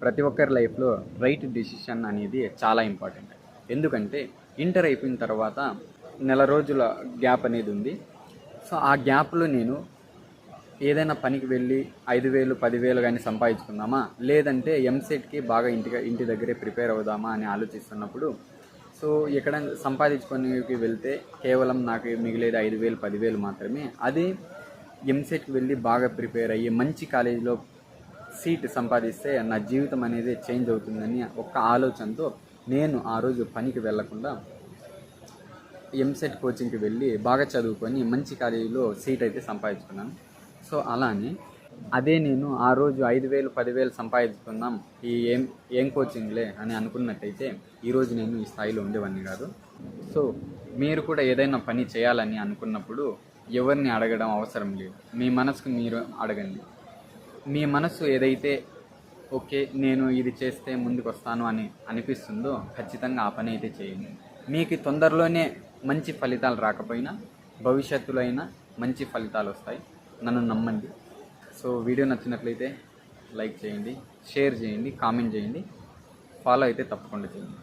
ప్రతి ఒక్కరి లైఫ్లో రైట్ డెసిషన్ అనేది చాలా ఇంపార్టెంట్. ఎందుకంటే ఇంటర్ అయిపోయిన తర్వాత నెల రోజుల గ్యాప్ అనేది ఉంది. సో ఆ గ్యాప్లో నేను ఏదైనా పనికి వెళ్ళి 5,000 10,000 కానీ సంపాదించుకుందామా, లేదంటే ఎంసెట్కి బాగా ఇంటి దగ్గరే ప్రిపేర్ అవుదామా అని ఆలోచిస్తున్నప్పుడు, సో ఎక్కడ సంపాదించుకోనికి వెళ్తే కేవలం నాకు మిగిలేది 5,000 10,000 మాత్రమే. అదే ఎంసెట్కి వెళ్ళి బాగా ప్రిపేర్ అయ్యి మంచి కాలేజీలో సీట్ సంపాదిస్తే నా జీవితం అనేది చేంజ్ అవుతుందని ఒక్క ఆలోచనతో నేను ఆ రోజు పనికి వెళ్లకుండా ఎంసెట్ కోచింగ్కి వెళ్ళి బాగా చదువుకొని మంచి కాలేజీలో సీట్ అయితే సంపాదించుకున్నాను. సో అలానే అదే నేను ఆ రోజు 5,000 10,000 సంపాదించుకుందాం ఈ ఏం కోచింగ్లే అని అనుకున్నట్టయితే ఈరోజు నేను ఈ స్థాయిలో ఉండేవాడిని కాదు. సో మీరు కూడా ఏదైనా పని చేయాలని అనుకున్నప్పుడు ఎవరిని అడగడం అవసరం లేదు. మీ మనసుకు మీరు అడగండి. మీ మనసు ఏదైతే ఓకే నేను ఇది చేస్తే ముందుకు వస్తాను అని అనిపిస్తుందో ఖచ్చితంగా ఆ పని అయితే చేయండి. మీకు తొందరలోనే మంచి ఫలితాలు రాకపోయినా భవిష్యత్తులో అయినా మంచి ఫలితాలు వస్తాయి. నన్ను నమ్మండి. సో వీడియో నచ్చినట్లయితే లైక్ చేయండి, షేర్ చేయండి, కామెంట్ చేయండి, ఫాలో అయితే తప్పకుండా చేయండి.